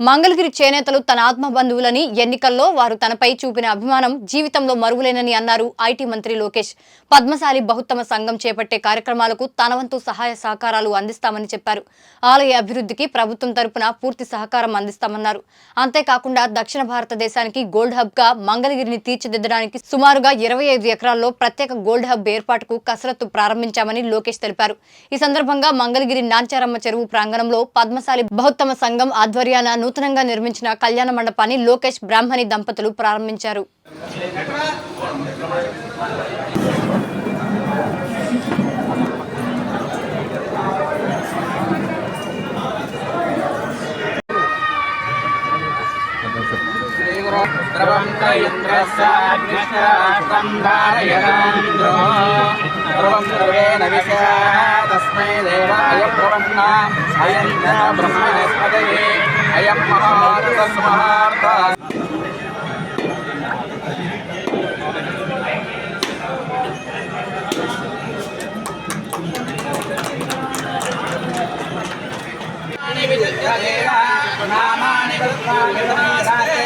మంగళగిరి చేనేతలు తన ఆత్మ బంధువులని ఎన్నికల్లో వారు తనపై చూపిన అభిమానం జీవితంలో మరువలేనని అన్నారు ఐటీ మంత్రి లోకేష్. పద్మశాలి బహుత్తమ సంఘం చేపట్టే కార్యక్రమాలకు తన వంతు సహాయ సహకారాలు అందిస్తామని చెప్పారు. ఆలయ అభివృద్ధికి ప్రభుత్వం తరపున పూర్తి సహకారం అందిస్తామన్నారు. అంతేకాకుండా దక్షిణ భారతదేశానికి గోల్డ్ హబ్ గా మంగళగిరిని తీర్చిదిద్దడానికి సుమారుగా 25 ఎకరాల్లో ప్రత్యేక గోల్డ్ హబ్ ఏర్పాటుకు కసరత్తు ప్రారంభించామని లోకేష్ తెలిపారు. ఈ సందర్భంగా మంగళగిరి నాంచారమ్మ చెరువు ప్రాంగణంలో పద్మశాలి బహుత్తమ సంఘం ఆధ్వర్యాన నూతనంగా నిర్మించిన కళ్యాణ మండపాన్ని లోకేష్ బ్రాహ్మణి దంపతులు ప్రారంభించారు. तस्मै देवाय प्रपन्ना अयं ब्रह्मणस्पतये अयं महार्तस्महार्ता नामानि कृत्वामिदनासाते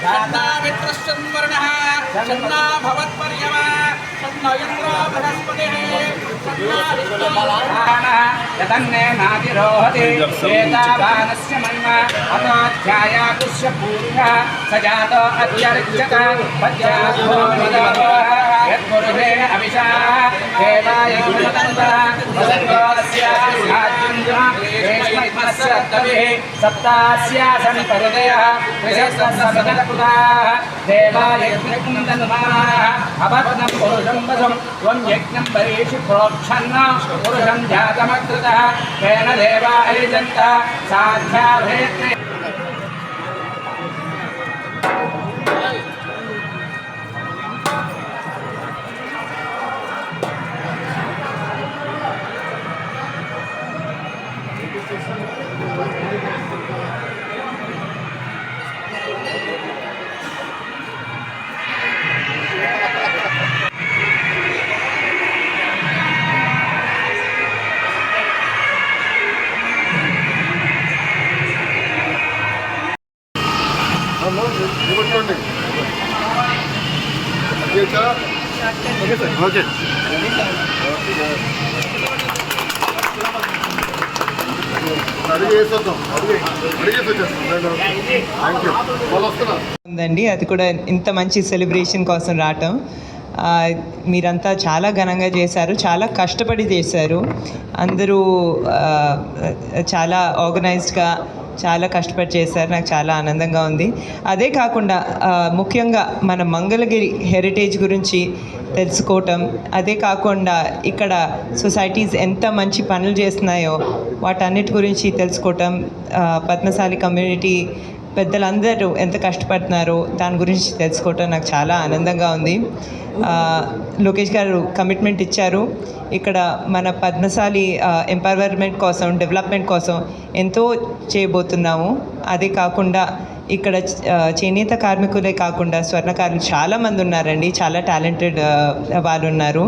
दातामित्रश्चन्द्वर्णः चन्ना भवत्पर्यमा चन्नो इन्द्रो बृहस्पतिः चन्ना विष्णुः यतन्ने नातिरोहति एतावानस्य मन्मा अतोऽध्यायाकुस्य पूर्वः स जातो अत्यर्च्यत पद्याभो मदो यत्पुरुषे अभिषाः देवाय गुणतन्तः वसन्तोऽस्य रेष्मस्य कविः सप्तास्यासन् परिदयः त्रिशस्त्रसपदकृताः देवाय त्रिकुन्दनुमाः अपत्नं पुरुषं वसुं त्वं यज्ञं परीषु प्रोक्षन्न पुरुषं जातमकृतः तेन देवा अयजन्त साध्याभेत्रे ఉందండి. అది కూడా ఇంత మంచి సెలబ్రేషన్ కోసం రావటం మీరంతా చాలా ఘనంగా చేశారు, చాలా కష్టపడి చేశారు. అందరూ చాలా ఆర్గనైజ్డ్గా చాలా కష్టపడి చేశారు. నాకు చాలా ఆనందంగా ఉంది. అదే కాకుండా ముఖ్యంగా మన మంగళగిరి హెరిటేజ్ గురించి తెలుసుకోవటం, అదే కాకుండా ఇక్కడ సొసైటీస్ ఎంత మంచి పనులు చేస్తున్నాయో వాటన్నిటి గురించి తెలుసుకోవటం, పద్మశాలి కమ్యూనిటీ పెద్దలందరూ ఎంత కష్టపడుతున్నారో దాని గురించి తెలుసుకోవటం నాకు చాలా ఆనందంగా ఉంది. లోకేష్ గారు కమిట్మెంట్ ఇచ్చారు. ఇక్కడ మన పద్మశాలి ఎంపవర్మెంట్ కోసం, డెవలప్మెంట్ కోసం ఎంతో చేయబోతున్నాము. అదే కాకుండా ఇక్కడ చేనేత కార్మికులే కాకుండా స్వర్ణకారులు చాలామంది ఉన్నారండి, చాలా టాలెంటెడ్ వాళ్ళు ఉన్నారు.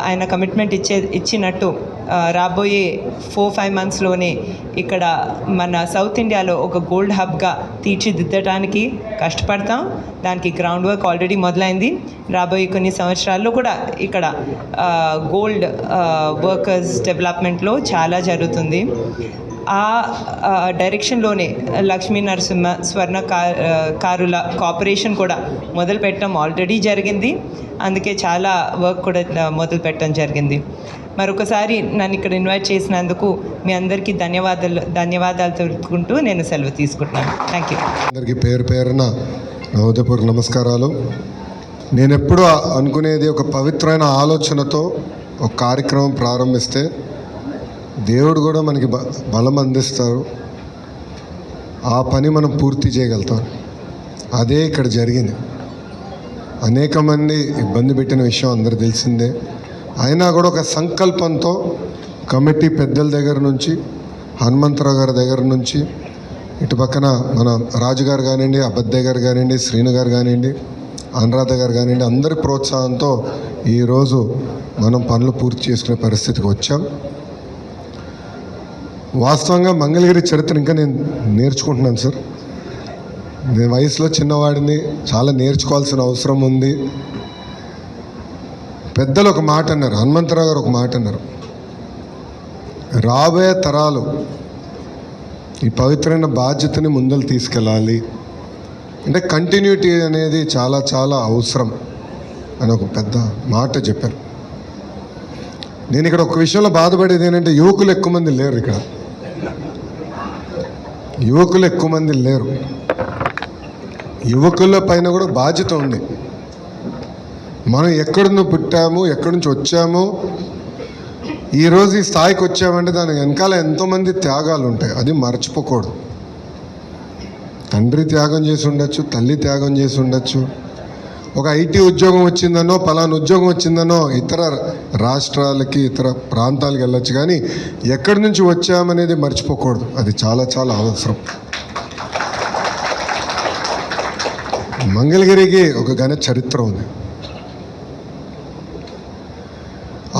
ఆయన కమిట్మెంట్ ఇచ్చినట్టు రాబోయే 4-5 మంత్స్లోనే ఇక్కడ మన సౌత్ ఇండియాలో ఒక గోల్డ్ హబ్గా తీర్చిదిద్దడానికి కష్టపడతాం. దానికి గ్రౌండ్ వర్క్ ఆల్రెడీ మొదలైంది. రాబోయే కొన్ని సంవత్సరాల్లో కూడా ఇక్కడ గోల్డ్ వర్కర్స్ డెవలప్మెంట్లో చాలా జరుగుతుంది. ఆ డైరెక్షన్లోనే లక్ష్మీ నరసింహ స్వర్ణకారుల కార్పొరేషన్ కూడా మొదలు పెట్టడం ఆల్రెడీ జరిగింది. అందుకే చాలా వర్క్ కూడా మొదలు పెట్టడం జరిగింది. మరొకసారి నన్ను ఇక్కడ ఇన్వైట్ చేసినందుకు మీ అందరికీ ధన్యవాదాలు తెలుపుకుంటూ నేను సెలవు తీసుకుంటున్నాను. Thank you. అందరికీ పేరు పేరున నా హృదయపూర్వక నమస్కారాలు. నేను ఎప్పుడూ అనుకునేది, ఒక పవిత్రమైన ఆలోచనతో ఒక కార్యక్రమం ప్రారంభిస్తే దేవుడు కూడా మనకి బలం అందిస్తారు, ఆ పని మనం పూర్తి చేయగలుగుతాం. అదే ఇక్కడ జరిగింది. అనేక మంది ఇబ్బంది పెట్టిన విషయం అందరూ తెలిసిందే. అయినా కూడా ఒక సంకల్పంతో కమిటీ పెద్దల దగ్గర నుంచి, హనుమంతరావు గారి దగ్గర నుంచి, ఇటు పక్కన మన రాజుగారు కానివ్వండి, అబద్దయ్య గారు కానివ్వండి, శ్రీను గారు కానివ్వండి, అనురాధ గారు కానివ్వండి, అందరి ప్రోత్సాహంతో ఈరోజు మనం పనులు పూర్తి చేసుకునే పరిస్థితికి వచ్చాం. వాస్తవంగా మంగళగిరి చరిత్ర ఇంకా నేను నేర్చుకుంటున్నాను సార్. నేను వయసులో చిన్నవాడిని, చాలా నేర్చుకోవాల్సిన అవసరం ఉంది. పెద్దలు ఒక మాట అన్నారు, హనుమంతరావు గారు ఒక మాట అన్నారు, రాబోయే తరాలు ఈ పవిత్రమైన బాధ్యతని ముందలు తీసుకెళ్ళాలి అంటే కంటిన్యూటీ అనేది చాలా చాలా అవసరం అని ఒక పెద్ద మాట చెప్పారు. నేను ఇక్కడ ఒక విషయంలో బాధపడేది ఏంటంటే యువకులు ఎక్కువ మంది లేరు ఇక్కడ. యువకులు ఎక్కువ మంది లేరు. యువకుల పైన కూడా బాధ్యత ఉంది. మనం ఎక్కడి పుట్టాము, ఎక్కడి నుంచి వచ్చాము, ఈరోజు ఈ స్థాయికి వచ్చామంటే దాని వెనకాల ఎంతోమంది త్యాగాలు ఉంటాయి. అది మర్చిపోకూడదు. తండ్రి త్యాగం చేసి ఉండొచ్చు, తల్లి త్యాగం చేసి ఉండొచ్చు, ఒక ఐటీ ఉద్యోగం వచ్చిందనో, పలానా ఉద్యోగం వచ్చిందనో ఇతర రాష్ట్రాలకి ఇతర ప్రాంతాలకు వెళ్ళొచ్చు, కానీ ఎక్కడి నుంచి వచ్చామనేది మర్చిపోకూడదు. అది చాలా చాలా అవసరం. మంగళగిరికి ఒక ఘన చరిత్ర ఉంది.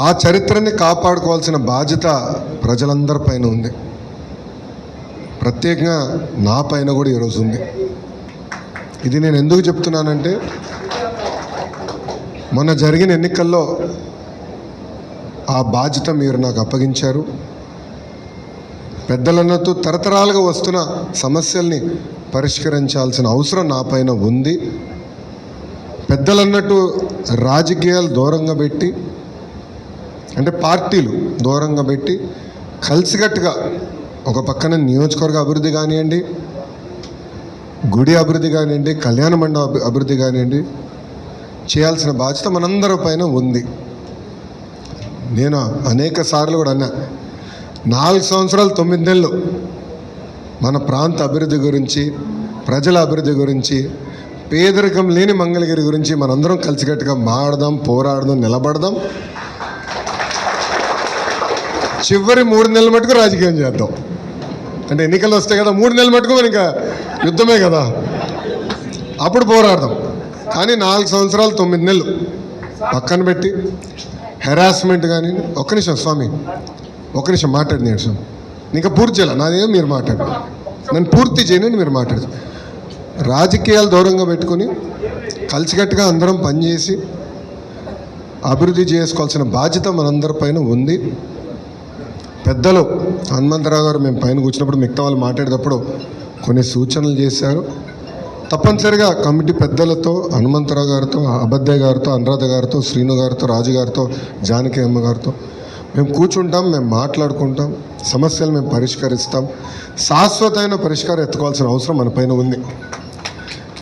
ఆ చరిత్రని కాపాడుకోవాల్సిన బాధ్యత ప్రజలందరిపైన ఉంది. ప్రత్యేకంగా నా పైన కూడా ఈరోజు ఉంది. ఇది నేను ఎందుకు చెప్తున్నానంటే, మొన్న జరిగిన ఎన్నికల్లో ఆ బాధ్యత మీరు నాకు అప్పగించారు. పెద్దలన్నట్టు తరతరాలుగా వస్తున్న సమస్యల్ని పరిష్కరించాల్సిన అవసరం నా పైన ఉంది. పెద్దలన్నట్టు రాజకీయాలు దూరంగా పెట్టి, అంటే పార్టీలు దూరంగా పెట్టి, కలిసికట్టుగా ఒక పక్కన నియోజకవర్గ అభివృద్ధి కానివ్వండి, గుడి అభివృద్ధి కానివ్వండి, కళ్యాణ మండప అభివృద్ధి కానివ్వండి, చేయాల్సిన బాధ్యత మనందరి పైన ఉంది. నేను అనేక సార్లు కూడా అన్నా, 4 సంవత్సరాలు 9 నెలలు మన ప్రాంత అభివృద్ధి గురించి, ప్రజల అభివృద్ధి గురించి, పేదరికం లేని మంగళగిరి గురించి మనందరం కలిసికట్టుగా మాడదాం, పోరాడదాం, నిలబడదాం. చివరి 3 నెలల మటుకు రాజకీయం చేద్దాం. అంటే ఎన్నికలు వస్తాయి కదా, 3 నెలల మటుకు మరి ఇంకా యుద్ధమే కదా, అప్పుడు పోరాడదాం. కానీ 4 సంవత్సరాలు 9 నెలలు పక్కన పెట్టి హెరాస్మెంట్ కానీ, ఒక్క నిమిషం స్వామి, ఒక్క నిమిషం మాట్లాడి నిమిషం, ఇంకా పూర్తి చేయాలి నాదేమో, మీరు మాట్లాడు, నన్ను పూర్తి చేయనండి, మీరు మాట్లాడు. రాజకీయాలు దూరంగా పెట్టుకొని కలిసికట్టుగా అందరం పనిచేసి అభివృద్ధి చేసుకోవాల్సిన బాధ్యత మనందరి పైన ఉంది. పెద్దలు హనుమంతరావు గారు మేము పైన కూర్చున్నప్పుడు మిగతా వాళ్ళు మాట్లాడేటప్పుడు కొన్ని సూచనలు చేశారు. తప్పనిసరిగా కమిటీ పెద్దలతో, హనుమంతరావు గారితో, అబద్దయ్య గారితో, అనురాధ గారితో, శ్రీను గారితో, రాజు గారితో, జానకి అమ్మ గారితో మేము కూర్చుంటాం, మేము మాట్లాడుకుంటాం, సమస్యలు మేము పరిష్కరిస్తాం. శాశ్వతమైన పరిష్కారం ఎత్తుకోవాల్సిన అవసరం మన పైన ఉంది.